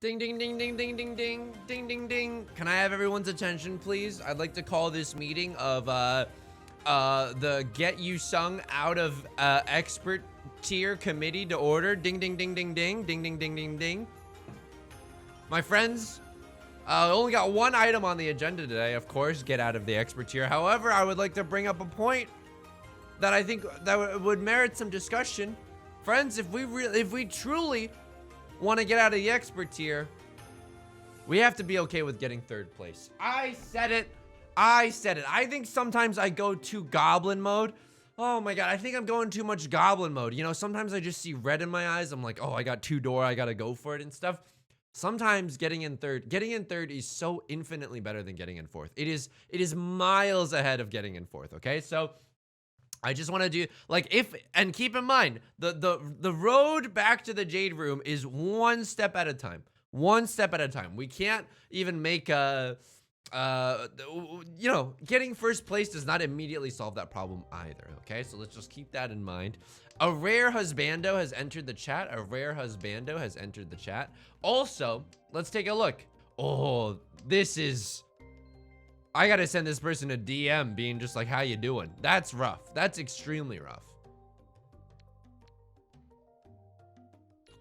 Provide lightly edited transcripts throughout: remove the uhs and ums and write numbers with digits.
Ding, ding, ding, ding, ding, ding, ding, ding, ding, ding. Can I have everyone's attention, please? I'd like to call this meeting of the Get Yusong Out of Expert Tier Committee to order. Ding, ding, ding, ding, ding, ding, ding, ding, ding, ding. My friends, only got one item on the agenda today, of course, get out of the expert tier. However, I would like to bring up a point that I think that would merit some discussion. Friends, if we truly want to get out of the expert tier, we have to be okay with getting third place. I said it. I think sometimes I go too goblin mode. Oh my god, I think I'm going too much goblin mode. You know, sometimes I just see red in my eyes. I'm like, oh, I got two door, I gotta go for it and stuff. Sometimes getting in third is so infinitely better than getting in fourth. It is miles ahead of getting in fourth, okay? So I just want to do, like, and keep in mind, the road back to the Jade Room is one step at a time. One step at a time. We can't even make you know, getting first place does not immediately solve that problem either, okay? So let's just keep that in mind. A rare husbando has entered the chat. Also, let's take a look. Oh, this is... I gotta send this person a DM being just like, how you doing? That's rough. That's extremely rough.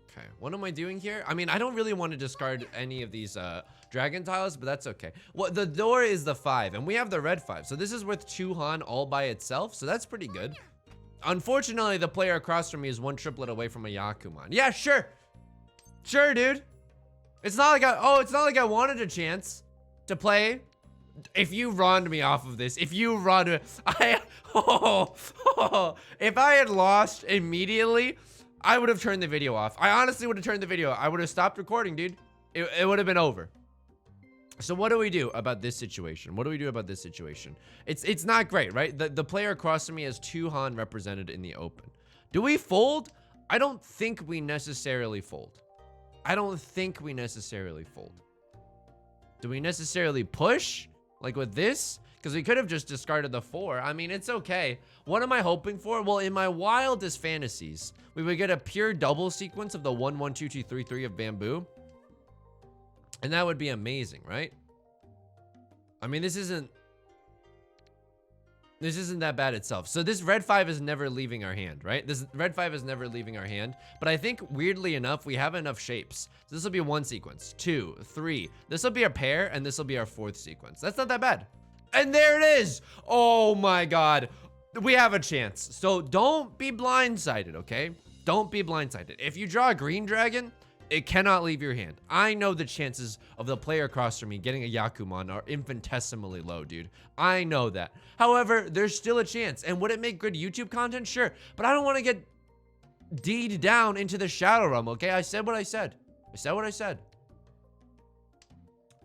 Okay, what am I doing here? I mean, I don't really want to discard any of these dragon tiles, but that's okay. Well, the door is the 5, and we have the red 5. So this is worth 2 Han all by itself, so that's pretty good. Unfortunately, the player across from me is 1 triplet away from a Yakuman. Yeah, sure. Sure, dude. It's not like I wanted a chance to play. If you runned me off of this, if I had lost immediately, I would have turned the video off. I honestly would have turned the video. I would have stopped recording, dude. It would have been over. So what do we do about this situation? It's not great, right? The player across from me has 2 Han represented in the open. Do we fold? I don't think we necessarily fold. Do we necessarily push? Like with this? Because we could have just discarded the 4. I mean, it's okay. What am I hoping for? Well, in my wildest fantasies, we would get a pure double sequence of the 1, 1, 2, 2, 3, 3 of bamboo. And that would be amazing, right? I mean, this isn't that bad itself. So this red 5 is never leaving our hand, right? This red 5 is never leaving our hand. But I think, weirdly enough, we have enough shapes. So this will be 1 sequence, 2, 3. This will be our pair, and this will be our 4th sequence. That's not that bad. And there it is. Oh my god. We have a chance. So don't be blindsided, okay? Don't be blindsided. If you draw a green dragon, it cannot leave your hand. I know the chances of the player across from me getting a Yakuman are infinitesimally low, dude. I know that. However, there's still a chance. And would it make good YouTube content? Sure. But I don't want to get D'd down into the shadow realm, okay? I said what I said.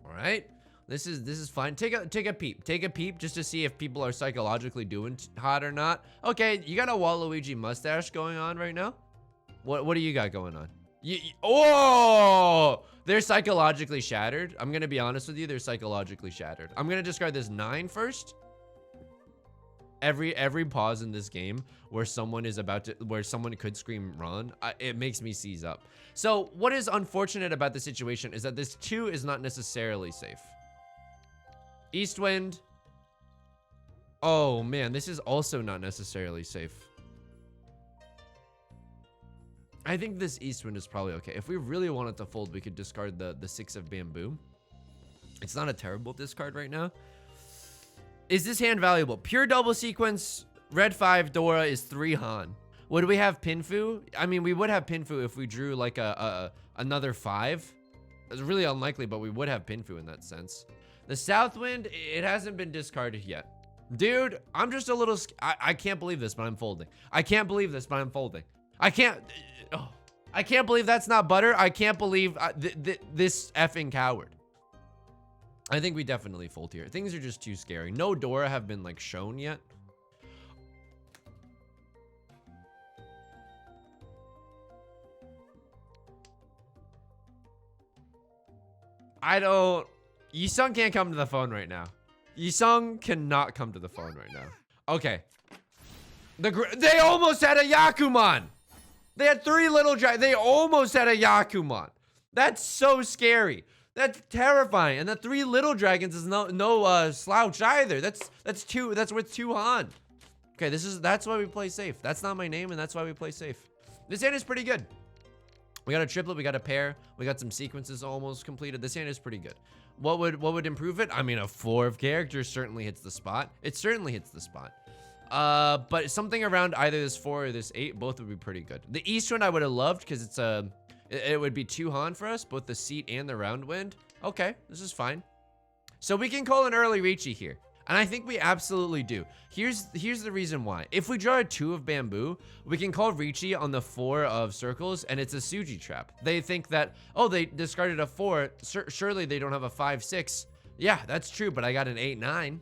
All right. This is fine. Take a peep. Just to see if people are psychologically doing hot or not. Okay, you got a Waluigi mustache going on right now? What do you got going on? Oh, they're psychologically shattered. I'm gonna be honest with you, they're psychologically shattered. I'm gonna discard this 9 first. Every pause in this game where someone could scream run, it makes me seize up. So what is unfortunate about the situation is that this 2 is not necessarily safe. East wind. Oh man, this is also not necessarily safe. I think this east wind is probably okay. If we really wanted to fold, we could discard the 6 of bamboo. It's not a terrible discard right now. Is this hand valuable? Pure double sequence, red 5, Dora is 3 Han. Would we have Pinfu? I mean, we would have Pinfu if we drew like another 5. It's really unlikely, but we would have Pinfu in that sense. The south wind, it hasn't been discarded yet. Dude, I'm just a little... I can't believe this, but I'm folding. I can't believe that's not butter. I can't believe this effing coward. I think we definitely fold here. Things are just too scary. No Dora have been like shown yet. Yusong can't come to the phone right now. Yusong cannot come to the phone right now. Okay. They almost had a Yakuman. They had 3 little dragons. They almost had a Yakuman. That's so scary. That's terrifying. And the 3 little dragons is no slouch either. That's with 2 Han. Okay, that's why we play safe. That's not my name, and that's why we play safe. This hand is pretty good. We got a triplet, we got a pair, we got some sequences almost completed. This hand is pretty good. What would improve it? I mean, a 4 of characters certainly hits the spot. It certainly hits the spot. But something around either this 4 or this 8, both would be pretty good. The east one I would have loved because it would be 2 Han for us, both the seat and the round wind. Okay, this is fine. So we can call an early Riichi here. And I think we absolutely do. Here's the reason why. If we draw a 2 of bamboo, we can call Riichi on the 4 of circles, and it's a Suji trap. They think that, oh, they discarded a 4. Surely they don't have a 5-6. Yeah, that's true, but I got an 8-9.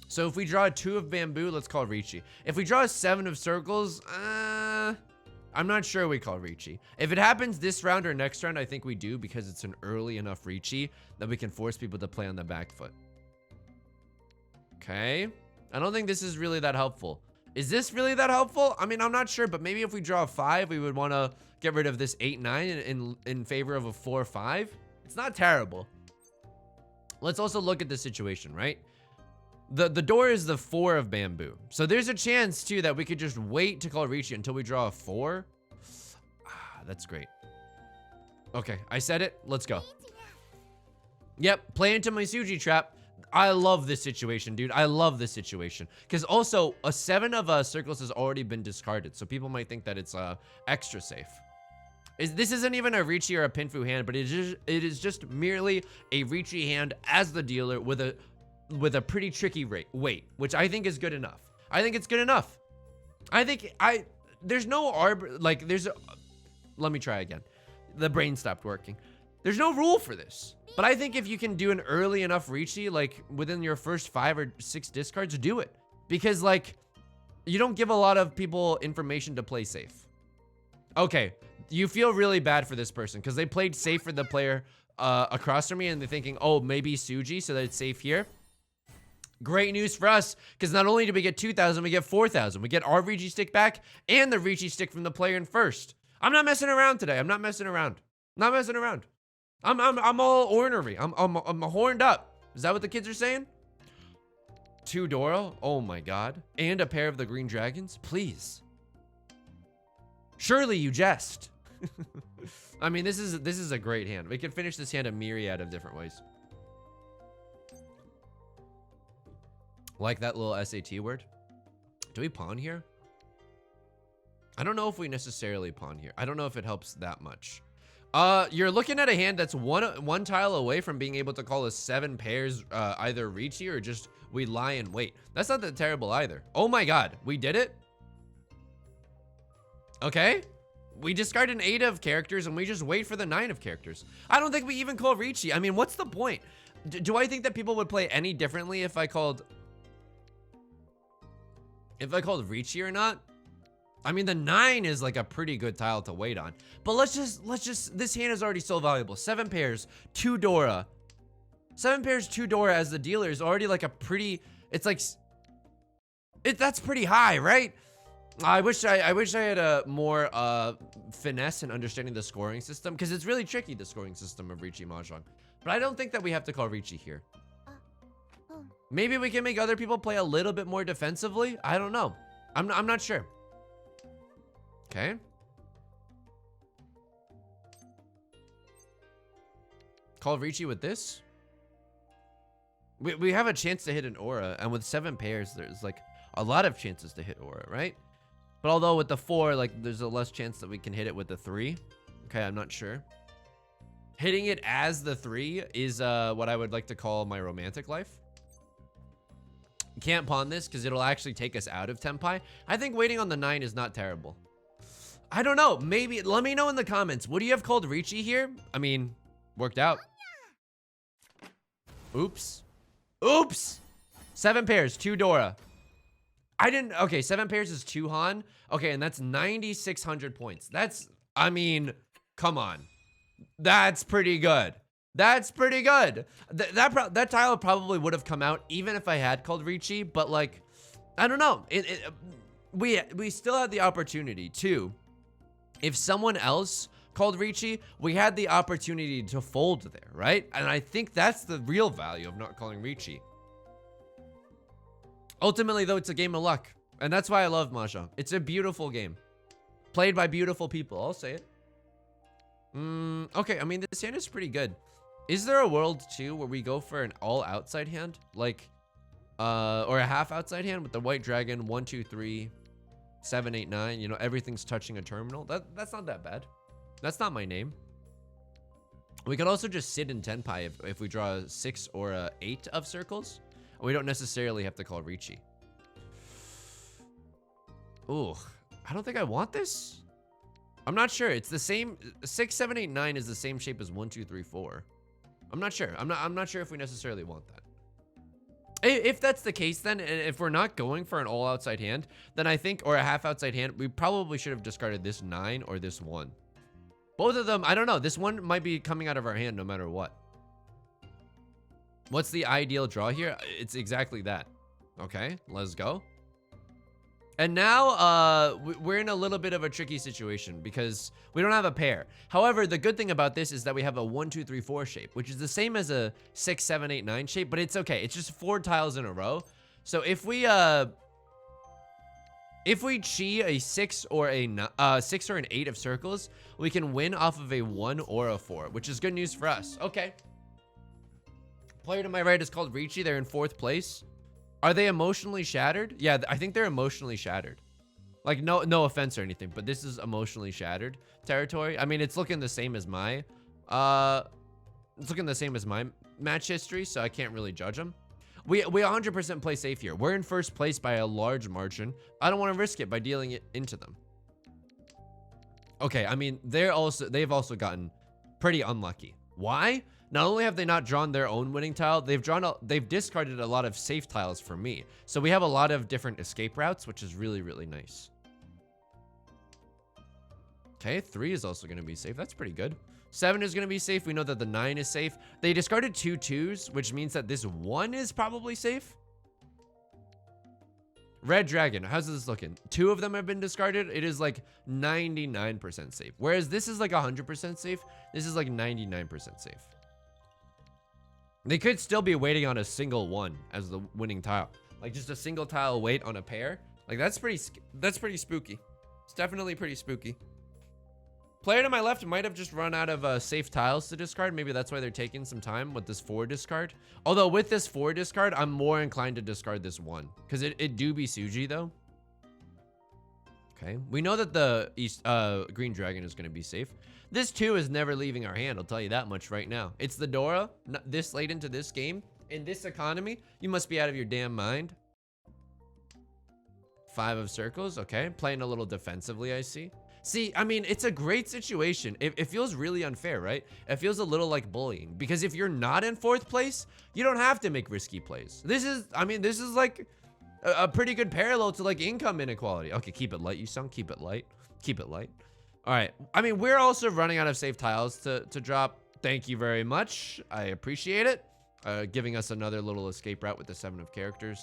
So if we draw a 2 of bamboo, let's call Riichi. If we draw a 7 of circles, I'm not sure we call Riichi. If it happens this round or next round, I think we do, because it's an early enough Riichi that we can force people to play on the back foot. Okay. I don't think this is really that helpful. Is this really that helpful? I mean, I'm not sure, but maybe if we draw a 5, we would want to get rid of this 8-9 in favor of a 4-5. It's not terrible. Let's also look at the situation, right? The door is the 4 of bamboo. So there's a chance, too, that we could just wait to call Riichi until we draw a 4. That's great. Okay, I said it. Let's go. Yep, play into my Suji trap. I love this situation, dude. I love this situation. Because also, a 7 of circles has already been discarded. So people might think that it's extra safe. This isn't even a Riichi or a Pinfu hand, but it is just merely a Riichi hand as the dealer with a pretty tricky weight, which I think is good enough. I think it's good enough. There's no let me try again. The brain stopped working. There's no rule for this. But I think if you can do an early enough Riichi, like within your first 5 or 6 discards, do it. Because like, you don't give a lot of people information to play safe. Okay, you feel really bad for this person because they played safe for the player across from me and they're thinking, oh, maybe Suji so that it's safe here. Great news for us, because not only do we get 2,000, we get 4,000. We get our Riichi stick back and the Riichi stick from the player in first. I'm not messing around today. I'm not messing around. Not messing around. I'm all ornery. I'm horned up. Is that what the kids are saying? 2 Dora? Oh my god. And a pair of the green dragons? Please. Surely you jest. I mean, this is a great hand. We can finish this hand a myriad of different ways. Like that little SAT word. Do we pawn here? I don't know if we necessarily pawn here. I don't know if it helps that much. You're looking at a hand that's one tile away from being able to call a 7 pairs, either Riichi or just we lie and wait. That's not that terrible either. Oh my god, we did it? Okay. We discard an 8 of characters and we just wait for the 9 of characters. I don't think we even call Riichi. I mean, what's the point? Do I think that people would play any differently if I called Riichi or not? I mean, the 9 is like a pretty good tile to wait on. But let's just, this hand is already so valuable. 7 pairs, 2 Dora. 7 pairs, 2 Dora as the dealer is already like a pretty, it's like, that's pretty high, right? I wish I had a more finesse in understanding the scoring system, because it's really tricky, the scoring system of Riichi Mahjong. But I don't think that we have to call Riichi here. Maybe we can make other people play a little bit more defensively. I don't know. I'm not sure. Okay. Call Riichi with this. We have a chance to hit an aura, and with 7 pairs, there's like a lot of chances to hit aura, right? But although with the 4, like there's a less chance that we can hit it with the 3. Okay, I'm not sure. Hitting it as the 3 is what I would like to call my romantic life. Can't pawn this because it'll actually take us out of Tenpai. I think waiting on the 9 is not terrible. I don't know. Maybe, let me know in the comments. Would you have called Riichi here? I mean, worked out. Oops. Oops. 7 pairs, 2 Dora. Okay, 7 pairs is 2 Han. Okay, and that's 9,600 points. That's, I mean, come on. That's pretty good. That's pretty good. That tile probably would have come out even if I had called Riichi, but like, I don't know. We still had the opportunity to, if someone else called Riichi, we had the opportunity to fold there, right? And I think that's the real value of not calling Riichi. Ultimately, though, it's a game of luck. And that's why I love Mahjong. It's a beautiful game. Played by beautiful people, I'll say it. Okay, I mean, this hand is pretty good. Is there a world, too, where we go for an all outside hand? Like, or a half outside hand with the white dragon, 1, 2, 3, 7, 8, 9. You know, everything's touching a terminal. That's not that bad. That's not my name. We could also just sit in Tenpai if we draw a 6 or a 8 of circles. We don't necessarily have to call Riichi. Ooh, I don't think I want this. I'm not sure. It's the same. 6, 7, 8, 9 is the same shape as 1, 2, 3, 4. I'm not sure. I'm not sure if we necessarily want that. If that's the case, then, and if we're not going for an all outside hand, then I think, or a half outside hand, we probably should have discarded this 9 or this 1. Both of them, I don't know. This one might be coming out of our hand no matter what. What's the ideal draw here? It's exactly that. Okay, let's go. And now we're in a little bit of a tricky situation because we don't have a pair. However, the good thing about this is that we have a 1, 2, 3, 4 shape, which is the same as a 6, 7, 8, 9 shape, but it's okay. It's just 4 tiles in a row. So if we chi a 6 or a 6 or an 8 of circles, we can win off of a 1 or a 4, which is good news for us. Okay. Player to my right is called Riichi. They're in 4th place. Are they emotionally shattered? Yeah, I think they're emotionally shattered. Like, no offense or anything, but this is emotionally shattered territory. I mean, it's looking the same as my match history, so I can't really judge them. We 100% play safe here. We're in 1st place by a large margin. I don't want to risk it by dealing it into them. Okay, I mean, they've also gotten pretty unlucky. Why? Not only have they not drawn their own winning tile, they've discarded a lot of safe tiles for me. So we have a lot of different escape routes, which is really, really nice. Okay, 3 is also going to be safe. That's pretty good. 7 is going to be safe. We know that the 9 is safe. They discarded 2 2s, which means that this 1 is probably safe. Red Dragon, how's this looking? 2 of them have been discarded. It is like 99% safe. Whereas this is like 100% safe. This is like 99% safe. They could still be waiting on a single 1 as the winning tile. Like just a single tile wait on a pair. Like that's pretty spooky. It's definitely pretty spooky. Player to my left might have just run out of safe tiles to discard. Maybe that's why they're taking some time with this 4 discard. Although with this 4 discard, I'm more inclined to discard this 1. Because it do be Suji though. Okay, we know that the green dragon is going to be safe. This 2 is never leaving our hand, I'll tell you that much right now. It's the Dora, this late into this game. In this economy, you must be out of your damn mind. 5 of circles, okay. Playing a little defensively, I see. See, I mean, it's a great situation. It feels really unfair, right? It feels a little like bullying. Because if you're not in 4th place, you don't have to make risky plays. This is like a pretty good parallel to like income inequality. Okay, keep it light, Yusong. Keep it light. Keep it light. All right. I mean, we're also running out of safe tiles to drop. Thank you very much. I appreciate it. Giving us another little escape route with the 7 of characters.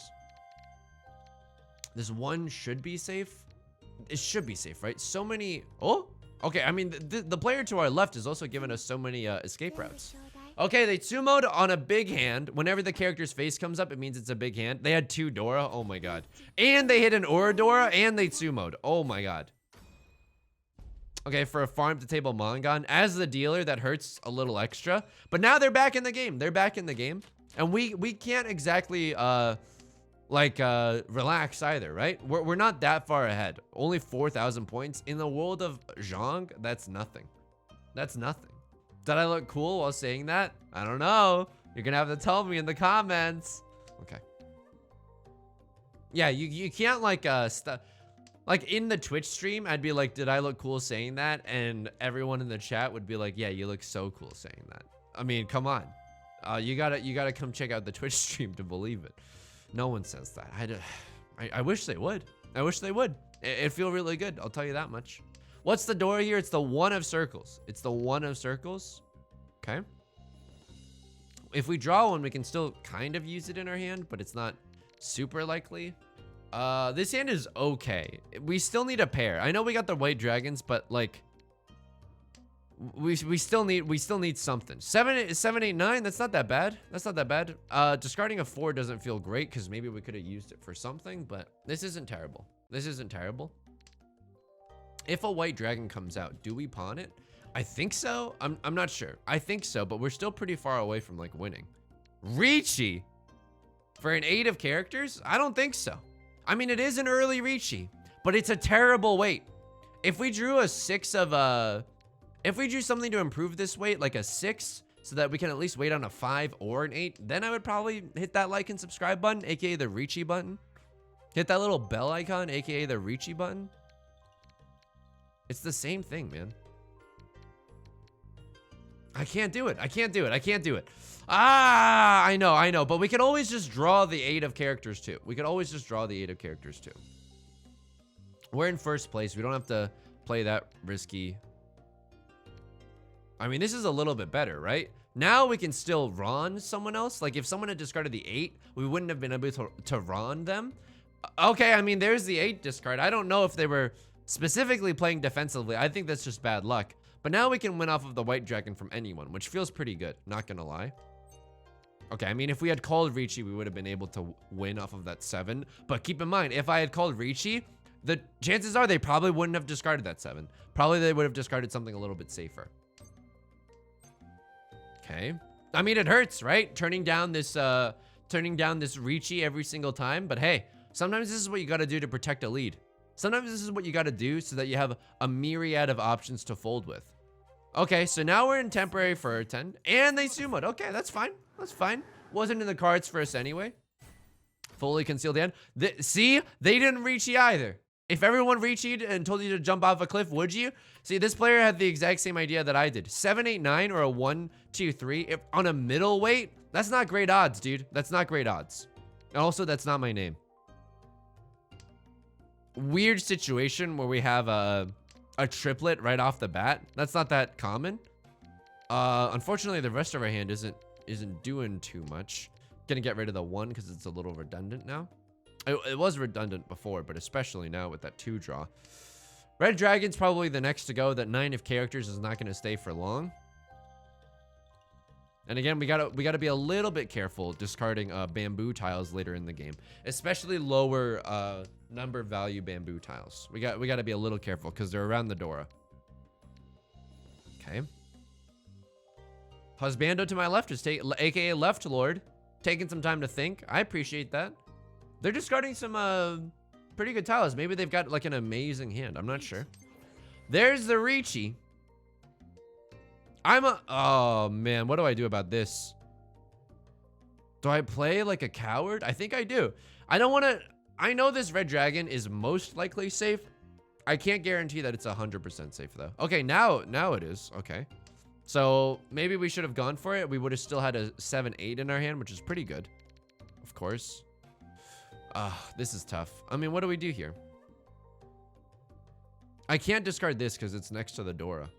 This 1 should be safe. It should be safe, right? So many. Oh, okay. I mean, the player to our left is also giving us so many escape routes. Okay, they sumoed on a big hand. Whenever the character's face comes up, it means it's a big hand. They had 2 Dora. Oh my god. And they hit an Oradora and they sumoed. Oh my god. Okay, for a farm to table Mangan. As the dealer, that hurts a little extra. But now they're back in the game. They're back in the game. And we can't exactly relax either, right? We're not that far ahead. Only 4,000 points. In the world of Zhang, that's nothing. That's nothing. Did I look cool while saying that? I don't know. You're gonna have to tell me in the comments. Okay. Yeah, you can't like like in the Twitch stream, I'd be like, did I look cool saying that? And everyone in the chat would be like, yeah, you look so cool saying that. I mean, come on. You gotta come check out the Twitch stream to believe it. No one says that. I wish they would. I wish they would. It'd feel really good. I'll tell you that much. What's the door here? It's the 1 of circles. It's the 1 of circles. Okay. If we draw 1, we can still kind of use it in our hand, but it's not super likely. This hand is okay. We still need a pair. I know we got the white dragons, but like We still need something. 7, 8, 9. That's not that bad. That's not that bad. Discarding a 4 doesn't feel great because maybe we could have used it for something, but this isn't terrible. This isn't terrible. If a white dragon comes out, do we pawn it? I think so. I'm not sure. I think so, but we're still pretty far away from like winning. Riichi for an 8 of characters? I don't think so. I mean, it is an early Riichi, but it's a terrible weight. If we drew a 6 of if we drew something to improve this weight, like a 6, so that we can at least wait on a 5 or an 8, then I would probably hit that like and subscribe button, aka the Riichi button. Hit that little bell icon, aka the Riichi button. It's the same thing, man. I can't do it. I can't do it. I can't do it. Ah, I know. But we could always just draw the 8 of characters too. We could always just draw the 8 of characters too. We're in first place. We don't have to play that risky. I mean, this is a little bit better, right? Now we can still Ron someone else. Like if someone had discarded the 8, we wouldn't have been able to Ron them. Okay, I mean, there's the 8 discard. I don't know if they were specifically playing defensively. I think that's just bad luck. But now we can win off of the white dragon from anyone, which feels pretty good, not gonna lie. Okay, I mean, if we had called Riichi, we would have been able to win off of that 7. But keep in mind, if I had called Riichi, the chances are they probably wouldn't have discarded that 7. Probably they would have discarded something a little bit safer. Okay. I mean, it hurts, right? Turning down this Riichi every single time. But hey, sometimes this is what you got to do to protect a lead. Sometimes this is what you got to do so that you have a myriad of options to fold with. Okay, so now we're in temporary for 10, and they sumoed. Okay, that's fine. That's fine. Wasn't in the cards for us anyway. Fully concealed the end. See, they didn't Riichi either. If everyone Riichi'd and told you to jump off a cliff, would you? See, this player had the exact same idea that I did. 7, 8, 9, or a 1, 2, 3. If on a middle weight, that's not great odds, dude. That's not great odds. And also, that's not my name. Weird situation where we have a triplet right off the bat. That's not that common. Unfortunately, the rest of our hand isn't doing too much. Gonna get rid of the 1 because it's a little redundant now. It was redundant before, but especially now with that 2 draw. Red Dragon's probably the next to go. That 9 of characters is not gonna stay for long. And again, we gotta be a little bit careful discarding bamboo tiles later in the game, especially lower number value bamboo tiles. We gotta be a little careful because they're around the Dora. Okay. Husbando to my left is aka Left Lord, taking some time to think. I appreciate that. They're discarding some pretty good tiles. Maybe they've got like an amazing hand. I'm not sure. There's the Riichi. Oh man, what do I do about this? Do I play like a coward? I think I do. I don't want to. I know this red dragon is most likely safe. I can't guarantee that it's 100% safe though. Okay, now it is. Okay. So maybe we should have gone for it. We would have still had a 7, 8 in our hand, which is pretty good. Of course. This is tough. I mean, what do we do here? I can't discard this because it's next to the Dora.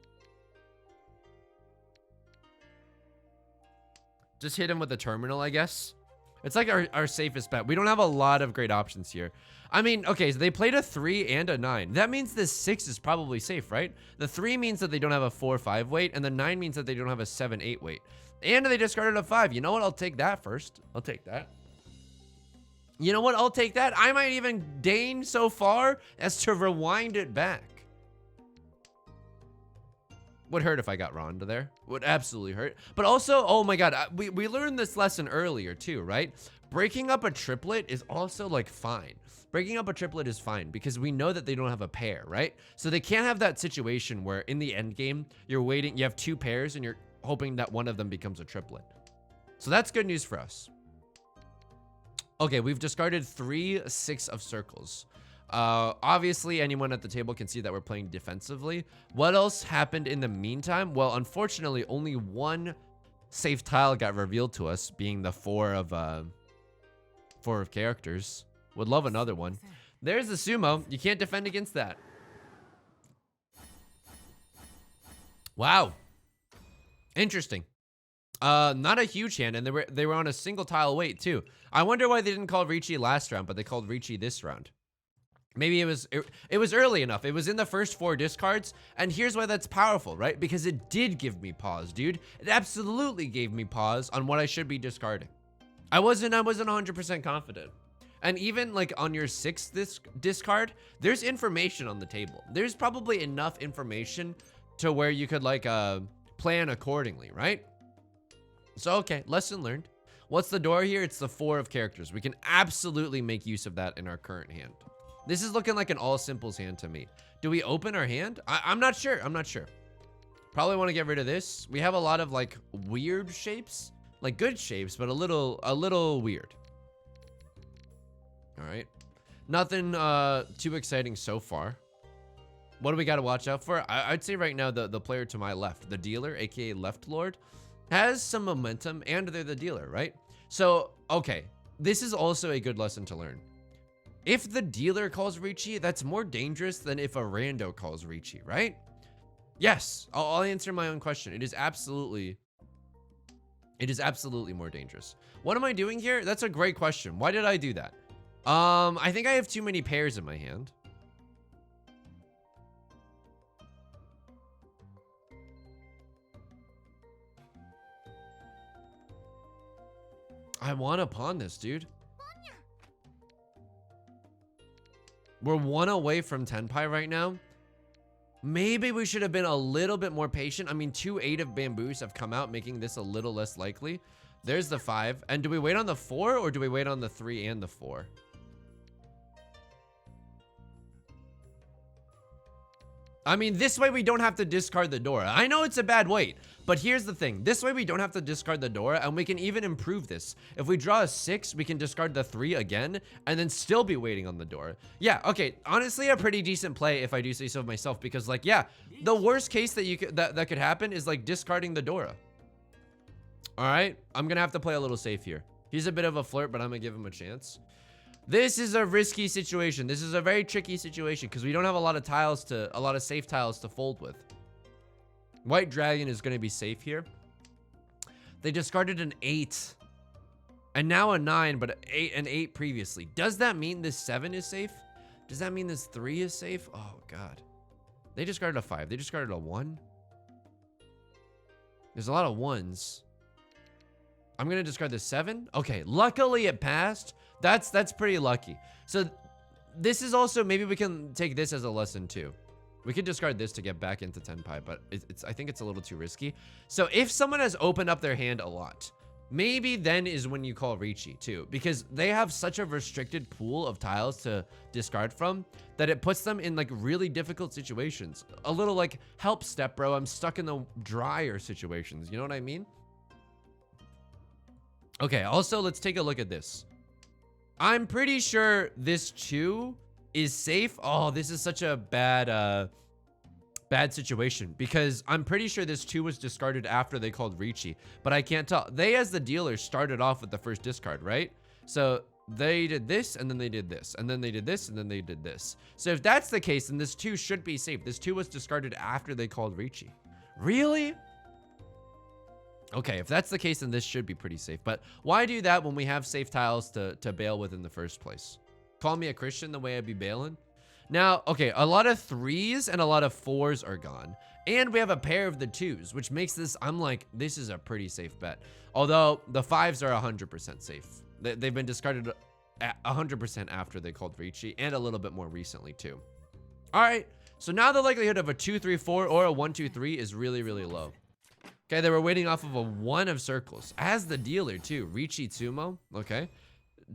Just hit him with the terminal, I guess. It's like our safest bet. We don't have a lot of great options here. I mean, okay, so they played a 3 and a 9. That means this 6 is probably safe, right? The 3 means that they don't have a 4, 5 weight, and the 9 means that they don't have a 7, 8 weight. And they discarded a 5. You know what? I'll take that first. I'll take that. You know what? I'll take that. I might even deign so far as to rewind it back. Would hurt if I got Ronda there. Would absolutely hurt. But also, oh my god, we learned this lesson earlier too, right? Breaking up a triplet is also like fine. Breaking up a triplet is fine because we know that they don't have a pair, right? So they can't have that situation where in the end game, you're waiting, you have 2 pairs and you're hoping that one of them becomes a triplet. So that's good news for us. Okay, we've discarded 3 6 of circles. Obviously, anyone at the table can see that we're playing defensively. What else happened in the meantime? Well, unfortunately, only 1 safe tile got revealed to us, being the 4 of characters. Would love another one. There's the sumo. You can't defend against that. Wow. Interesting. Not a huge hand, and they were on a single tile weight too. I wonder why they didn't call Riichi last round, but they called Riichi this round. Maybe it was early enough. It was in the first 4 discards, and here's why that's powerful, right? Because it did give me pause, dude. It absolutely gave me pause on what I should be discarding. I wasn't 100% confident. And even like on your 6th discard, there's information on the table. There's probably enough information to where you could like plan accordingly, right? So okay, lesson learned. What's the door here? It's the 4 of characters. We can absolutely make use of that in our current hand. This is looking like an all simples hand to me. Do we open our hand? I'm not sure. I'm not sure. Probably want to get rid of this. We have a lot of like weird shapes, like good shapes, but a little weird. All right. Nothing too exciting so far. What do we got to watch out for? I'd say right now the player to my left, the dealer, aka Left Lord, has some momentum, and they're the dealer, right? So, okay. This is also a good lesson to learn. If the dealer calls Riichi, that's more dangerous than if a rando calls Riichi, right? Yes, I'll answer my own question. It is absolutely more dangerous. What am I doing here? That's a great question. Why did I do that? I think I have too many pairs in my hand. I want to pawn this, dude. We're 1 away from Tenpai right now. Maybe we should have been a little bit more patient. I mean, 2 8 of bamboos have come out, making this a little less likely. There's the 5. And do we wait on the 4 or do we wait on the 3 and the 4? I mean, this way we don't have to discard the door. I know it's a bad wait, but here's the thing. This way we don't have to discard the door, and we can even improve this. If we draw a 6, we can discard the 3 again, and then still be waiting on the door. Yeah, okay, honestly, a pretty decent play if I do say so myself, because like, yeah, the worst case that could happen is like discarding the Dora. All right, I'm gonna have to play a little safe here. He's a bit of a flirt, but I'm gonna give him a chance. This is a risky situation. This is a very tricky situation because we don't have a lot of safe tiles to fold with. White Dragon is going to be safe here. They discarded an 8 and now a 9, but an 8 previously. Does that mean this 7 is safe? Does that mean this 3 is safe? Oh God. They discarded a 5. They discarded a 1. There's a lot of 1s. I'm going to discard the 7. Okay. Luckily it passed. That's pretty lucky. So this is also, maybe we can take this as a lesson too. We could discard this to get back into Tenpai, but I think it's a little too risky. So if someone has opened up their hand a lot, maybe then is when you call Riichi too, because they have such a restricted pool of tiles to discard from that it puts them in like really difficult situations. A little like, help step bro, I'm stuck in the dryer situations. You know what I mean? Okay, also let's take a look at this. I'm pretty sure this 2 is safe. Oh, this is such a bad situation because I'm pretty sure this 2 was discarded after they called Riichi, but I can't tell. They, as the dealer, started off with the first discard, right? So they did this, and then they did this, and then they did this, and then they did this. So if that's the case, then this 2 should be safe. This 2 was discarded after they called Riichi. Really? Okay, if that's the case, then this should be pretty safe. But why do that when we have safe tiles to bail with in the first place? Call me a Christian the way I'd be bailing. Now, okay, a lot of 3s and a lot of 4s are gone. And we have a pair of the 2s, which makes this, I'm like, this is a pretty safe bet. Although the 5s are 100% safe. They've been discarded 100% after they called Riichi, and a little bit more recently too. All right, so now the likelihood of a 2-3-4 or a 1-2-3 is really, really low. Okay, they were waiting off of a 1 of circles. As the dealer, too. Riichi Tsumo. Okay.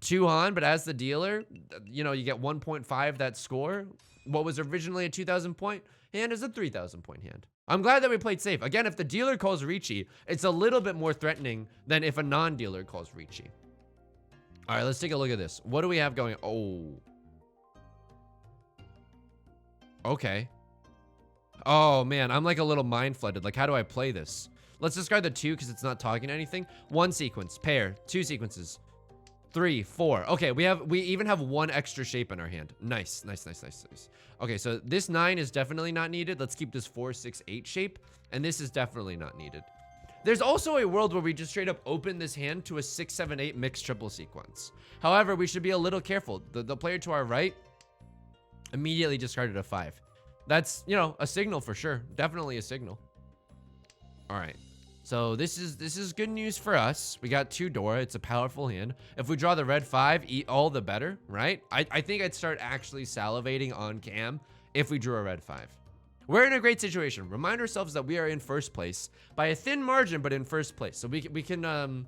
2 Han, but as the dealer, you know, you get 1.5 that score. What was originally a 2,000 point hand is a 3,000 point hand. I'm glad that we played safe. Again, if the dealer calls Riichi, it's a little bit more threatening than if a non-dealer calls Riichi. All right, let's take a look at this. What do we have going? Oh. Okay. Oh, man, I'm like a little mind flooded. Like, how do I play this? Let's discard the 2 because it's not talking anything. 1 sequence, pair, 2 sequences, 3, 4. Okay, we even have 1 extra shape in our hand. Nice, nice, nice, nice, nice. Okay, so this 9 is definitely not needed. Let's keep this 4, 6, 8 shape, and this is definitely not needed. There's also a world where we just straight up open this hand to a 6, 7, 8 mixed triple sequence. However, we should be a little careful. The player to our right Immediately discarded a 5. That's, you know, a signal for sure. Definitely a signal. All right. So this is good news for us. We got 2 Dora. It's a powerful hand. If we draw the red 5, all the better, right? I think I'd start actually salivating on cam if we drew a red 5. We're in a great situation. Remind ourselves that we are in first place by a thin margin, but in first place. So we can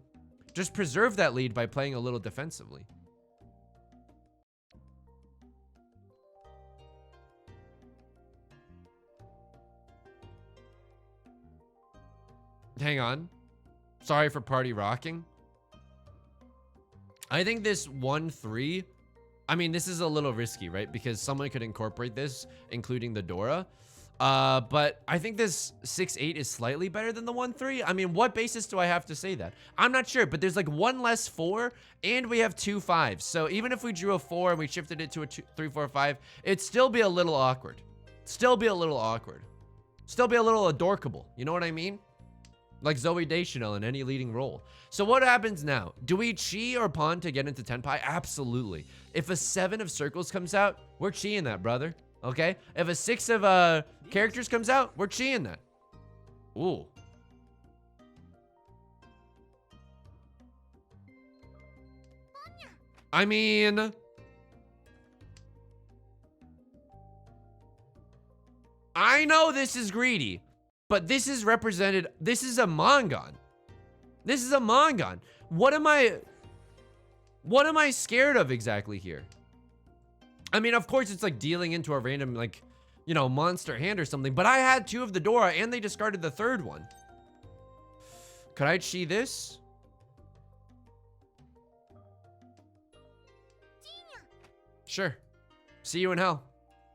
just preserve that lead by playing a little defensively. Hang on. Sorry for party rocking. I think this 1-3, I mean, this is a little risky, right? Because someone could incorporate this, including the Dora. But I think this 6-8 is slightly better than the 1-3. I mean, what basis do I have to say that? I'm not sure, but there's like 1 less 4, and we have 2 5s. So even if we drew a 4 and we shifted it to a 3, 4, 5, it'd still be a little awkward. Still be a little awkward. Still be a little adorkable. You know what I mean? Like Zoe Deschanel in any leading role. So what happens now? Do we chi or pawn to get into Tenpai? Absolutely. If a 7 of circles comes out, we're chiing that, brother. Okay? If a 6 of characters comes out, we're chiing that. Ooh. I mean, I know this is greedy, but this is represented. This is a Mongon. This is a Mongon. What am I scared of exactly here? I mean, of course, it's like dealing into a random, like, you know, monster hand or something. But I had 2 of the Dora, and they discarded the 3rd one. Could I chi this? Sure. See you in hell.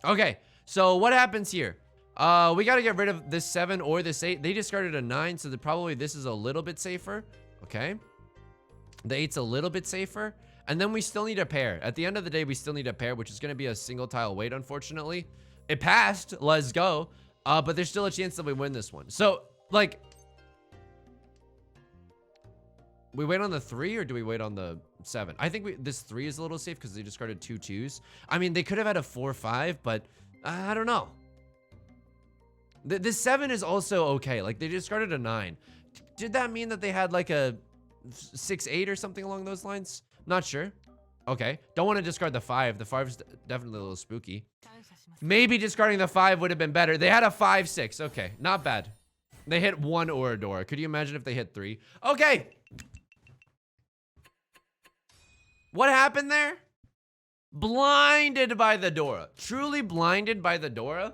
Okay, so what happens here? We got to get rid of this 7 or this 8. They discarded a 9, so probably this is a little bit safer. Okay. The 8's a little bit safer. And then we still need a pair. At the end of the day, we still need a pair, which is going to be a single tile wait, unfortunately. It passed. Let's go. But there's still a chance that we win this one. So, like, we wait on the 3 or do we wait on the 7? I think this 3 is a little safe because they discarded 2 2s. I mean, they could have had a 4-5, but I don't know. This 7 is also okay. Like, they discarded a 9. Did that mean that they had like a 6-8 or something along those lines? Not sure. Okay. Don't want to discard the 5. The 5 is definitely a little spooky. Maybe discarding the 5 would have been better. They had a 5-6. Okay. Not bad. They hit 1 Oradora. Could you imagine if they hit 3? Okay. What happened there? Blinded by the Dora. Truly blinded by the Dora?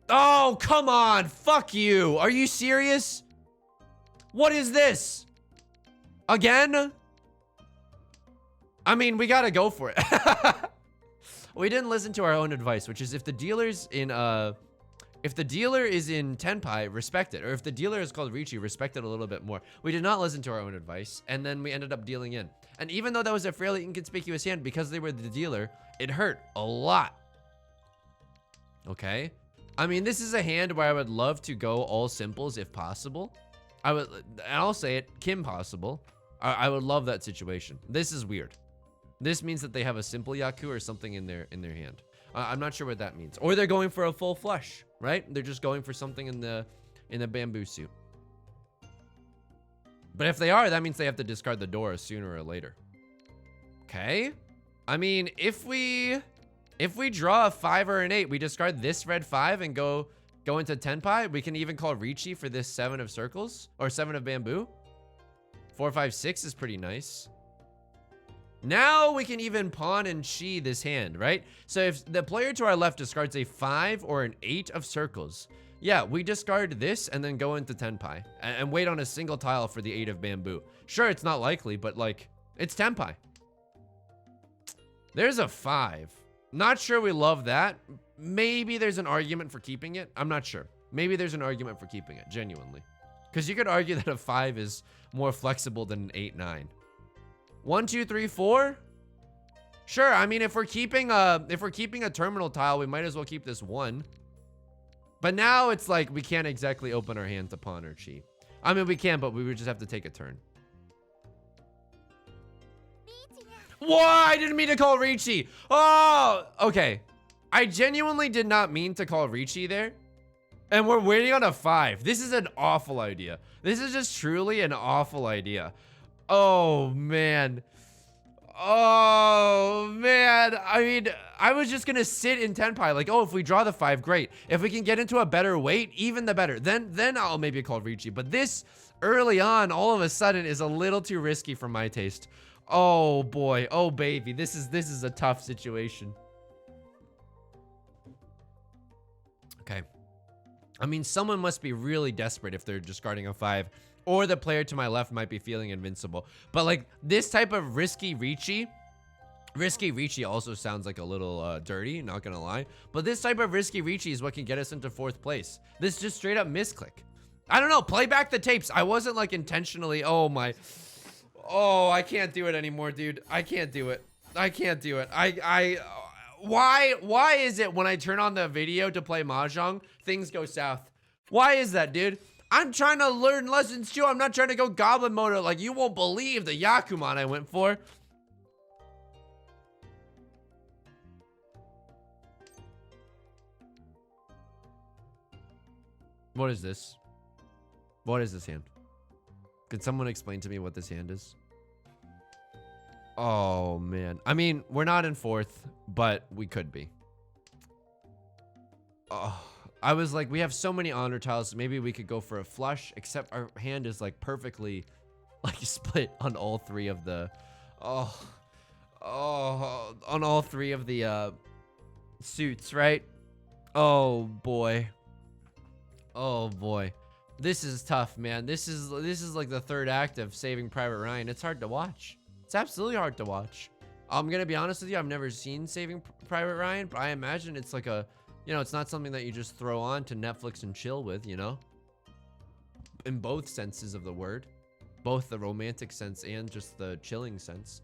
Oh, come on. Fuck you. Are you serious? What is this? Again? I mean, we gotta go for it. We didn't listen to our own advice, which is if the dealer's in if the dealer is in Tenpai, respect it. Or if the dealer is called Riichi, respect it a little bit more. We did not listen to our own advice, and then we ended up dealing in. And even though that was a fairly inconspicuous hand, because they were the dealer, it hurt a lot. Okay? I mean, this is a hand where I would love to go all simples if possible. And I'll say it, Kim possible. I would love that situation. This is weird. This means that they have a simple Yaku or something in their hand. I'm not sure what that means. Or they're going for a full flush, right? They're just going for something in the bamboo suit. But if they are, that means they have to discard the Dora sooner or later. Okay. I mean, if we draw a 5 or an 8, we discard this red 5 and go into Tenpai. We can even call Riichi for this 7 of circles or 7 of bamboo. 4, 5, 6 is pretty nice. Now we can even pawn and chi this hand, right? So if the player to our left discards a 5 or an 8 of circles, yeah, we discard this and then go into Tenpai and wait on a single tile for the 8 of bamboo. Sure, it's not likely, but like, it's Tenpai. There's a 5. Not sure we love that. Maybe there's an argument for keeping it. I'm not sure. Maybe there's an argument for keeping it, genuinely. Because you could argue that a 5 is more flexible than an 8, 9. 1, 2, 3, 4. Sure. I mean, if we're keeping a terminal tile, we might as well keep this 1. But now it's like we can't exactly open our hand to pawn or chi. I mean, we can, but we would just have to take a turn. Whoa, I didn't mean to call Riichi. Oh, okay. I genuinely did not mean to call Riichi there. And we're waiting on a 5. This is an awful idea. This is just truly an awful idea. Oh, man. Oh, man. I mean, I was just going to sit in Tenpai. Like, oh, if we draw the 5, great. If we can get into a better weight, even the better. Then I'll maybe call Riichi. But this, early on, all of a sudden, is a little too risky for my taste. Oh, boy. Oh, baby. This is a tough situation. Okay. I mean, someone must be really desperate if they're discarding a 5. Or the player to my left might be feeling invincible. But like this type of risky Riichi also sounds like a little dirty, not gonna lie. But this type of risky Riichi is what can get us into 4th place. This just straight up misclick. I don't know, play back the tapes. I wasn't like intentionally, oh, I can't do it anymore, dude. I can't do it. I can't do it. Why is it when I turn on the video to play Mahjong, things go south? Why is that, dude? I'm trying to learn lessons too. I'm not trying to go goblin mode. Like, you won't believe the Yakuman I went for. What is this? What is this hand? Could someone explain to me what this hand is? Oh, man. I mean, we're not in 4th, but we could be. Oh. I was like, we have so many honor tiles, maybe we could go for a flush, except our hand is like perfectly like split on all 3 of the, on all 3 of the suits, right? Oh boy. Oh boy. This is tough, man. This is like the 3rd act of Saving Private Ryan. It's hard to watch. It's absolutely hard to watch. I'm gonna be honest with you, I've never seen Saving Private Ryan, but I imagine it's like a, you know, it's not something that you just throw on to Netflix and chill with, you know? In both senses of the word. Both the romantic sense and just the chilling sense.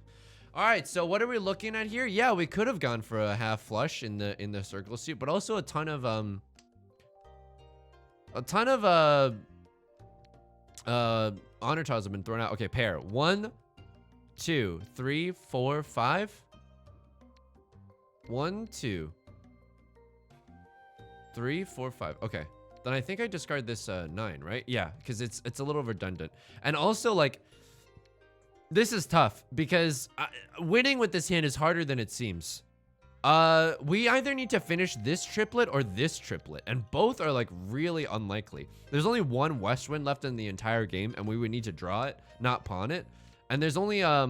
All right, so what are we looking at here? Yeah, we could have gone for a half flush in the circle suit, but also a ton of honor tiles have been thrown out. Okay, pair. 1, 2, 3, 4, 5. 1, 2, 3, 4, 5. Okay. Then I think I discard this 9, right? Yeah, because it's a little redundant. And also, like, this is tough because winning with this hand is harder than it seems. We either need to finish this triplet or this triplet, and both are like really unlikely. There's only 1 West Wind left in the entire game, and we would need to draw it, not pawn it. And there's only I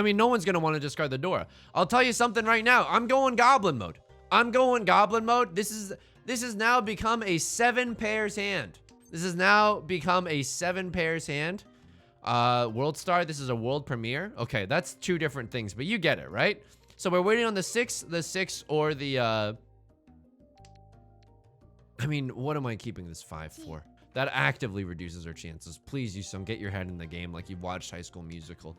mean, no one's gonna want to discard the Dora. I'll tell you something right now. I'm going goblin mode. I'm going goblin mode. This has now become a 7 pairs hand. This has now become a 7 pairs hand. World Star, this is a world premiere. Okay, that's 2 different things, but you get it, right? So we're waiting on the 6, or the, I mean, what am I keeping this 5 for? That actively reduces our chances. Please, Yusong, get your head in the game like you've watched High School Musical.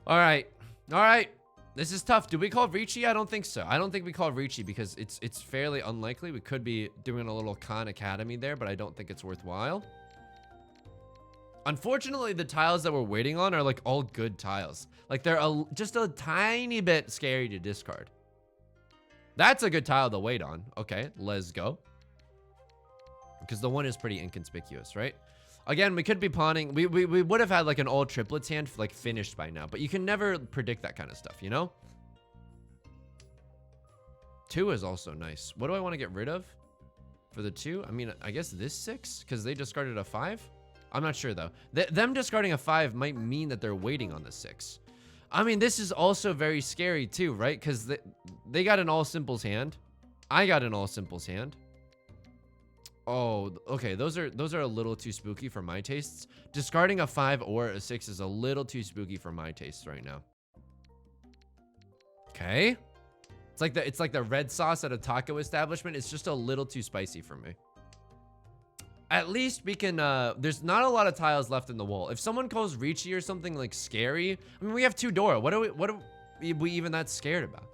All right. All right. This is tough. Do we call Riichi? I don't think so. I don't think we call Riichi because it's fairly unlikely. We could be doing a little Khan Academy there, but I don't think it's worthwhile. Unfortunately, the tiles that we're waiting on are like all good tiles. Like they're just a tiny bit scary to discard. That's a good tile to wait on. Okay, let's go. Because the 1 is pretty inconspicuous, right? Again, we could be pawning. We would have had like an all triplets hand like finished by now, but you can never predict that kind of stuff, you know? 2 is also nice. What do I want to get rid of for the 2? I mean, I guess this 6 because they discarded a 5. I'm not sure though. Them discarding a 5 might mean that they're waiting on the 6. I mean, this is also very scary too, right? Because they got an all simples hand. I got an all simples hand. Oh, okay. Those are a little too spooky for my tastes. Discarding a 5 or a 6 is a little too spooky for my tastes right now. Okay. It's like the red sauce at a taco establishment. It's just a little too spicy for me. At least we can, there's not a lot of tiles left in the wall. If someone calls Riichi or something like scary, I mean, we have 2 Dora. What are we even that scared about?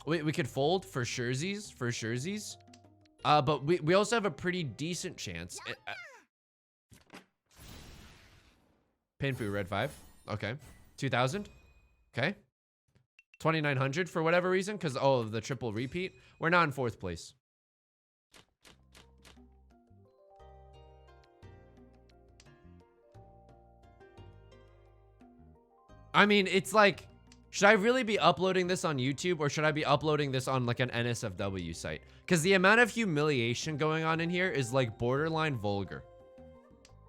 We could fold for surezies, but we also have a pretty decent chance. Pinfu, red 5. Okay. 2,000. Okay. 2,900 for whatever reason, because of the triple repeat. We're not in 4th place. I mean, it's like, should I really be uploading this on YouTube, or should I be uploading this on like an NSFW site? Because the amount of humiliation going on in here is like borderline vulgar.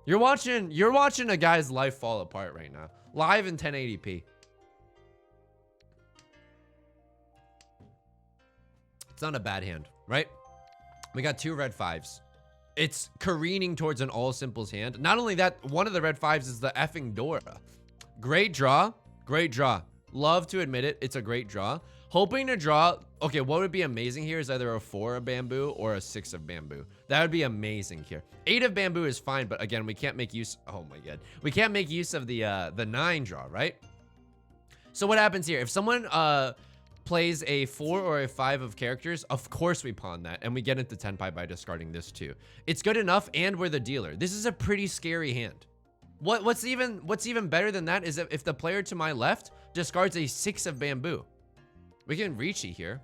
You're watching a guy's life fall apart right now, live in 1080p. It's not a bad hand, right? We got 2 red 5s. It's careening towards an all simples hand. Not only that, one of the red 5s is the effing Dora. Great draw. Great draw. Love to admit it. It's a great draw. Hoping to draw. Okay, what would be amazing here is either a 4 of bamboo or a 6 of bamboo. That would be amazing here. 8 of bamboo is fine, but again, we can't make use. Oh my god. We can't make use of the 9 draw, right? So what happens here? If someone plays a 4 or a 5 of characters, of course we pawn that, and we get into 10 pi by discarding this too. It's good enough, and we're the dealer. This is a pretty scary hand. What's even better than that is if the player to my left discards a 6 of bamboo. We can Riichi here.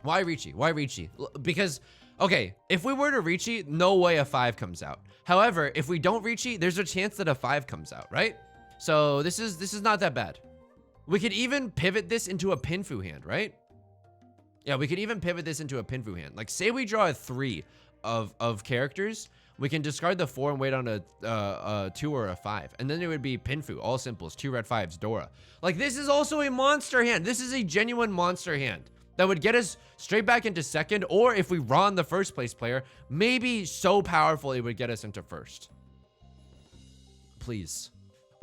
Why Riichi? Why Riichi? Because, okay, if we were to Riichi, no way a 5 comes out. However, if we don't Riichi, there's a chance that a 5 comes out, right? So this is not that bad. We could even pivot this into a Pinfu hand, right? Yeah, we could even pivot this into a Pinfu hand. Like, say we draw a 3 of characters, we can discard the 4 and wait on a 2 or a 5. And then it would be Pinfu, all simples, 2 red 5s, Dora. Like, this is also a monster hand. This is a genuine monster hand that would get us straight back into 2nd, or if we Ron the 1st place player, maybe so powerful it would get us into 1st. Please.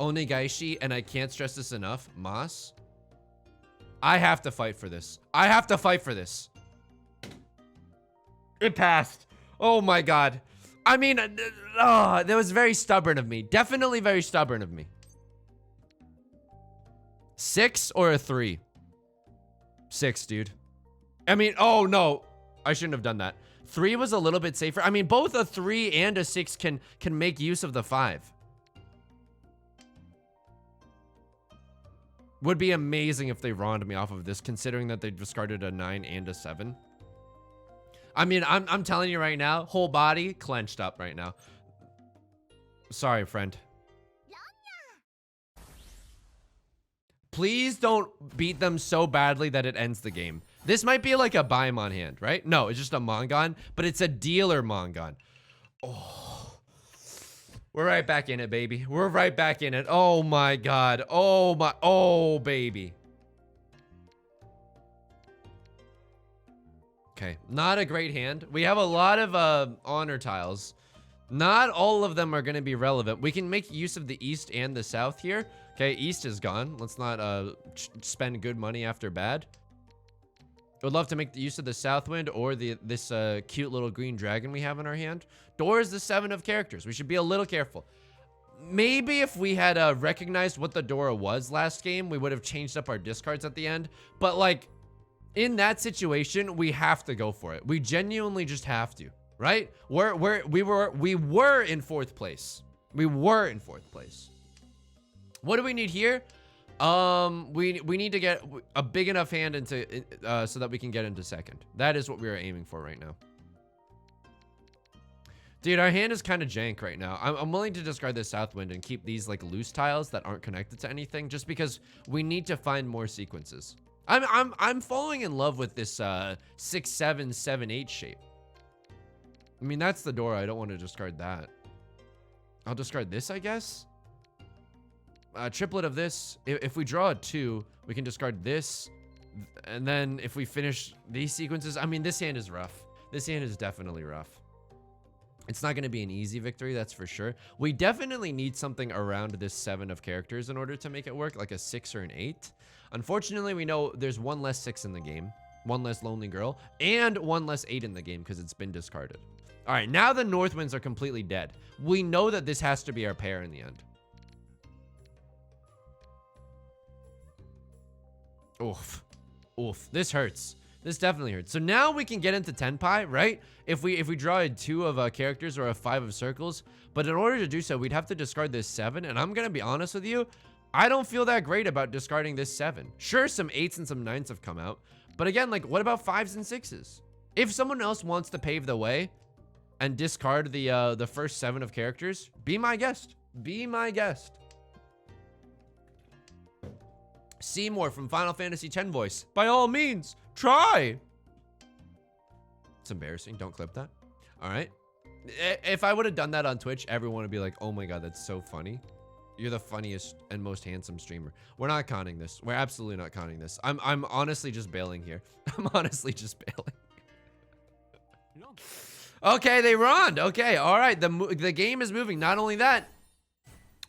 Onigaishi, and I can't stress this enough, Mas. I have to fight for this. I have to fight for this. It passed. Oh my god. I mean, that was very stubborn of me. Definitely very stubborn of me. 6 or a 3? 6, dude. I mean, oh no. I shouldn't have done that. 3 was a little bit safer. I mean, both a 3 and a 6 can make use of the 5. Would be amazing if they Ronned me off of this, considering that they discarded a 9 and a 7. I mean, I'm telling you right now, whole body clenched up right now. Sorry, friend. Please don't beat them so badly that it ends the game. This might be like a Baimon hand, right? No, it's just a Mongon, but it's a dealer Mongon. Oh. We're right back in it, baby. We're right back in it. Oh my god. Oh my. Oh, baby. Okay, not a great hand. We have a lot of honor tiles. Not all of them are going to be relevant. We can make use of the east and the south here. Okay, east is gone. Let's not spend good money after bad. I would love to make the use of the south wind or this cute little green dragon we have in our hand. Door is the 7 of characters. We should be a little careful. Maybe if we had recognized what the Dora was last game, we would have changed up our discards at the end. But like, in that situation, we have to go for it. We genuinely just have to, right? We were in 4th place. We were in 4th place. What do we need here? We need to get a big enough hand into so that we can get into 2nd. That is what we are aiming for right now. Dude, our hand is kind of jank right now. I'm willing to discard this south wind and keep these like loose tiles that aren't connected to anything, just because we need to find more sequences. I'm falling in love with this 6, 7, 7, 8 shape. I mean, that's the door. I don't want to discard that. I'll discard this, I guess. Triplet of this. If we draw a 2, we can discard this. And then if we finish these sequences, I mean, this hand is rough. This hand is definitely rough. It's not going to be an easy victory, that's for sure. We definitely need something around this 7 of characters in order to make it work, like a 6 or an 8. Unfortunately, we know there's 1 less 6 in the game, 1 less lonely girl, and 1 less 8 in the game because it's been discarded. All right, now the north winds are completely dead. We know that this has to be our pair in the end. Oof. Oof. This hurts. This definitely hurts. So now we can get into Tenpai, right? If we draw a 2 of characters or a 5 of circles, but in order to do so, we'd have to discard this 7. And I'm gonna be honest with you, I don't feel that great about discarding this 7. Sure, some 8s and some 9s have come out, but again, like, what about 5s and 6s? If someone else wants to pave the way and discard the first 7 of characters, be my guest. Be my guest. Seymour from Final Fantasy X voice. By all means, try. It's embarrassing. Don't clip that. All right. If I would have done that on Twitch, everyone would be like, oh my God, that's so funny. You're the funniest and most handsome streamer. We're not conning this. We're absolutely not conning this. I'm honestly just bailing here. I'm honestly just bailing. Okay, they run. Okay, all right. The game is moving. Not only that,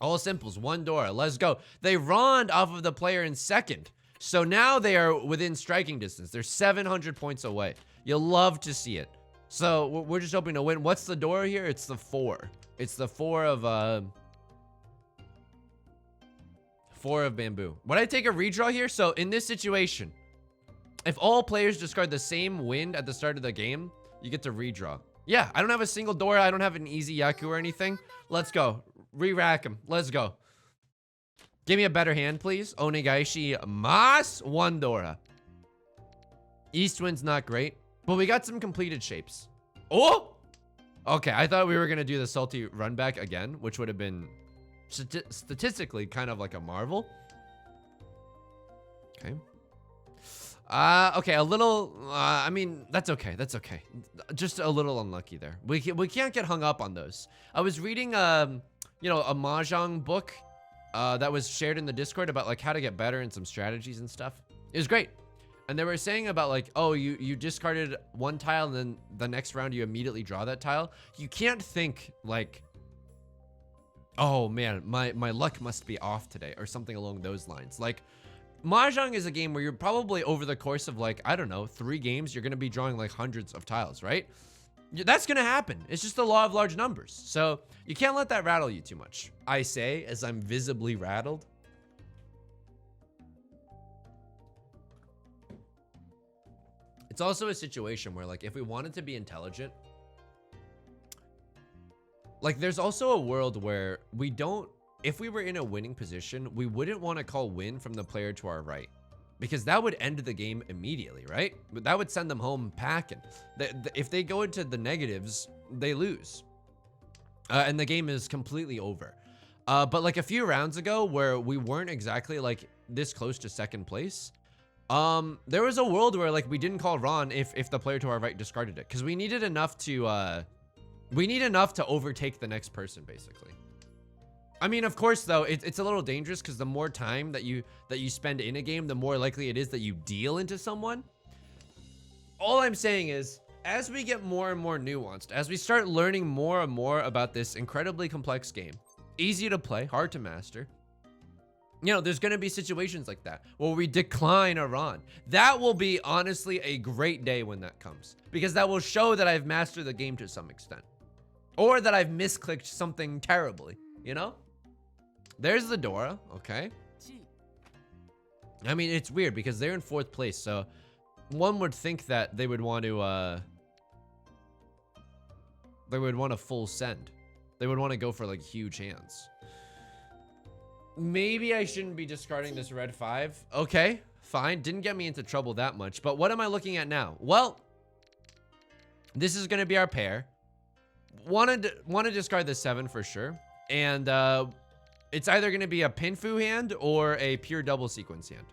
all simples, 1 Dora. Let's go. They run off of the player in second. So now they are within striking distance. They're 700 points away. You'll love to see it. So we're just hoping to win. What's the Dora here? It's the 4. It's the 4 of 4 of bamboo. Would I take a redraw here? So in this situation, if all players discard the same wind at the start of the game, you get to redraw. Yeah, I don't have a single Dora. I don't have an easy Yaku or anything. Let's go. Re-rack him. Let's go. Give me a better hand, please. Onegaishi mas 1 Dora. East wind's not great, but we got some completed shapes. Oh! Okay, I thought we were going to do the salty run back again, which would have been statistically kind of like a marvel. Okay. Okay, a little, I mean, that's okay. That's okay. Just a little unlucky there. We can't get hung up on those. I was reading, you know, a Mahjong book that was shared in the Discord about like how to get better and some strategies and stuff. It was great. And they were saying about like, oh, you discarded 1 tile and then the next round you immediately draw that tile. You can't think like, oh man, my luck must be off today or something along those lines. Like, Mahjong is a game where you're probably over the course of like, I don't know, 3 games, you're going to be drawing like hundreds of tiles, right? That's going to happen. It's just the law of large numbers. So you can't let that rattle you too much. I say, as I'm visibly rattled. It's also a situation where like, if we wanted to be intelligent, like there's also a world where we don't, if we were in a winning position, we wouldn't want to call win from the player to our right, because that would end the game immediately, right? That would send them home packing. If they go into the negatives, they lose. And the game is completely over. But like a few rounds ago where we weren't exactly like this close to second place, there was a world where like we didn't call Ron if the player to our right discarded it, because we needed enough to overtake the next person, basically. I mean, of course, though, it's a little dangerous because the more time that you spend in a game, the more likely it is that you deal into someone. All I'm saying is, as we get more and more nuanced, as we start learning more and more about this incredibly complex game, easy to play, hard to master, you know, there's going to be situations like that where we decline a run. That will be honestly a great day when that comes, because that will show that I've mastered the game to some extent, or that I've misclicked something terribly, you know? There's the Dora, okay. I mean, it's weird because they're in 4th place, so one would think that they would want to full send. They would want to go for like huge hands. Maybe I shouldn't be discarding this red 5. Okay, fine. Didn't get me into trouble that much, but what am I looking at now? Well, this is going to be our pair. Want to discard the 7 for sure, and it's either going to be a Pinfu hand or a pure double sequence hand.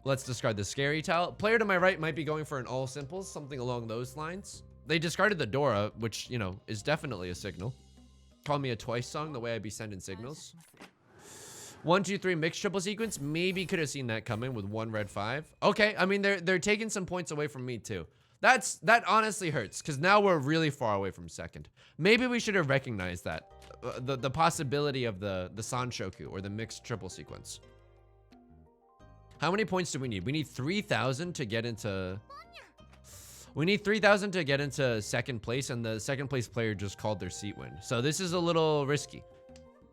Let's discard the scary tile. Player to my right might be going for an all simples, something along those lines. They discarded the Dora, which, you know, is definitely a signal. Call me a twice song, the way I be sending signals. 1, 2, 3 mixed triple sequence. Maybe could have seen that coming with 1 red 5. Okay, I mean, they're taking some points away from me too. That honestly hurts, because now we're really far away from second. Maybe we should have recognized that. The possibility of the Sanshoku, or the mixed triple sequence. How many points do we need? We need 3,000 to get into... We need 3,000 to get into second place, and the second place player just called their seat win. So this is a little risky.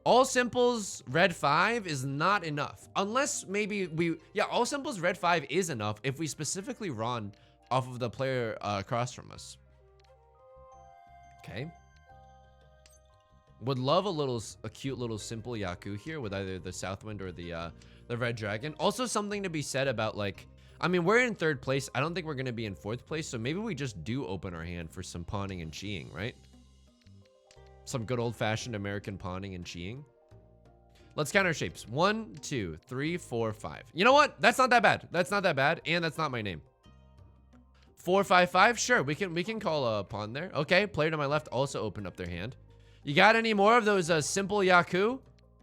All simples red 5 is not enough. Unless maybe yeah, all simples red 5 is enough if we specifically run off of the player across from us. Okay. Would love a cute little simple Yaku here with either the Southwind or the Red Dragon. Also something to be said about, like, I mean, we're in 3rd place. I don't think we're going to be in 4th place. So maybe we just do open our hand for some pawning and cheeing, right? Some good old-fashioned American pawning and cheeing. Let's count our shapes. 1, 2, 3, 4, 5. You know what? That's not that bad. That's not that bad. And that's not my name. 4, 5, 5. Sure, we can call a pawn there. Okay, player to my left also opened up their hand. You got any more of those simple Yaku?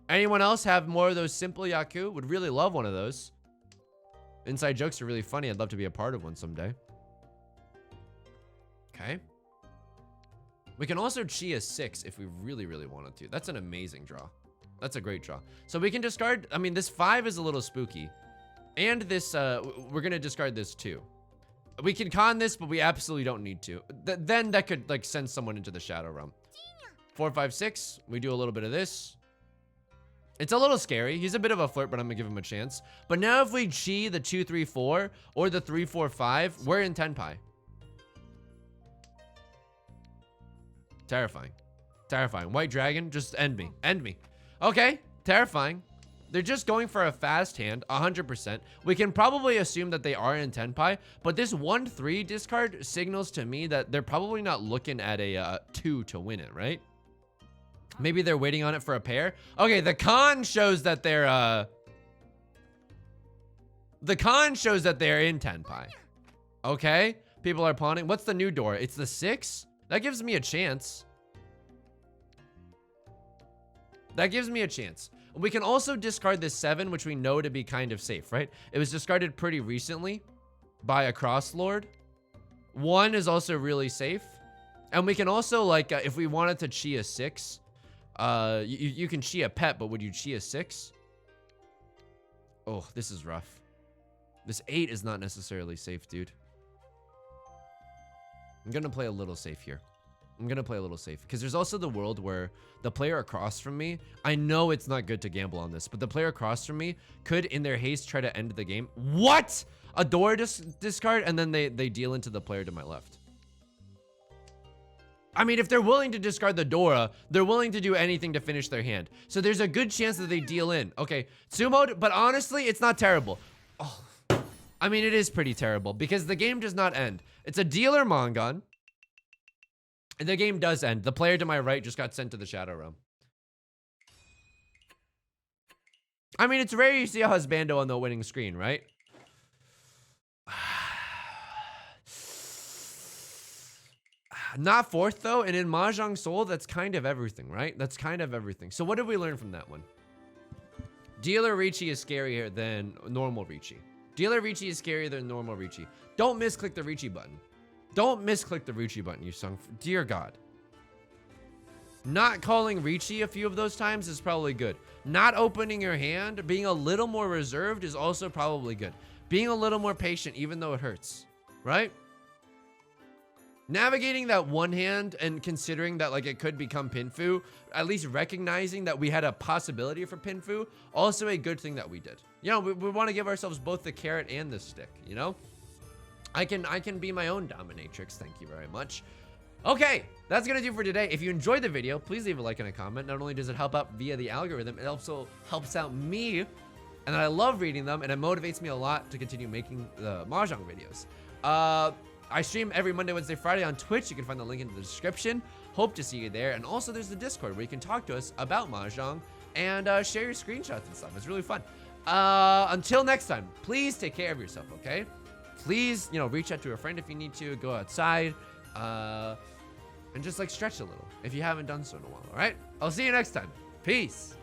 Anyone else have more of those simple Yaku? Would really love one of those. Inside jokes are really funny. I'd love to be a part of one someday. Okay. We can also chi a 6 if we really, really wanted to. That's an amazing draw. That's a great draw. So we can discard, I mean, this 5 is a little spooky. And this, we're going to discard this too. We can con this, but we absolutely don't need to. Then that could, like, send someone into the Shadow Realm. 4, 5, 6. We do a little bit of this. It's a little scary. He's a bit of a flirt, but I'm going to give him a chance. But now if we chi the 2, 3, 4 or the 3, 4, 5, we're in Tenpai. Terrifying. Terrifying. White Dragon, just end me. End me. Okay, terrifying. They're just going for a fast hand, 100%. We can probably assume that they are in Tenpai, but this 1-3 discard signals to me that they're probably not looking at a 2 to win it, right? Maybe they're waiting on it for a pair. Okay, the con shows that they're in Tenpai. Okay, people are pawning. What's the new door? It's the 6? That gives me a chance. That gives me a chance. We can also discard this 7, which we know to be kind of safe, right? It was discarded pretty recently by a Cross Lord. 1 is also really safe. And we can also, like, if we wanted to chi a 6, you can chi a pet, but would you chi a 6? Oh, this is rough. This 8 is not necessarily safe, dude. I'm gonna play a little safe here. I'm gonna play a little safe because there's also the world where the player across from me, I know it's not good to gamble on this, but the player across from me could in their haste try to end the game. What? A door discard and then they deal into the player to my left. I mean, if they're willing to discard the Dora, they're willing to do anything to finish their hand. So there's a good chance that they deal in. Okay, Sumo, but honestly, it's not terrible. Oh, I mean, it is pretty terrible because the game does not end. It's a dealer Mongon. And the game does end. The player to my right just got sent to the Shadow Realm. I mean, it's rare you see a husbando on the winning screen, right? Not 4th, though. And in Mahjong Soul, that's kind of everything, right? That's kind of everything. So what did we learn from that one? Dealer Riichi is scarier than normal Riichi. Dealer Riichi is scarier than normal Riichi. Don't misclick the Riichi button. Don't misclick the Riichi button, Yusong. Dear God. Not calling Riichi a few of those times is probably good. Not opening your hand, being a little more reserved is also probably good. Being a little more patient, even though it hurts, right? Navigating that one hand and considering that, like, it could become Pinfu, at least recognizing that we had a possibility for Pinfu, also a good thing that we did. You know, we want to give ourselves both the carrot and the stick, you know? I can be my own dominatrix. Thank you very much. Okay, that's gonna do for today. If you enjoyed the video, please leave a like and a comment. Not only does it help out via the algorithm, it also helps out me, and I love reading them, and it motivates me a lot to continue making the Mahjong videos. I stream every Monday, Wednesday, Friday on Twitch. You can find the link in the description. Hope to see you there. And also there's the Discord where you can talk to us about Mahjong and share your screenshots and stuff. It's really fun. Until next time, please take care of yourself, okay? Please, you know, reach out to a friend if you need to, go outside, and just, like, stretch a little if you haven't done so in a while, all right? I'll see you next time. Peace.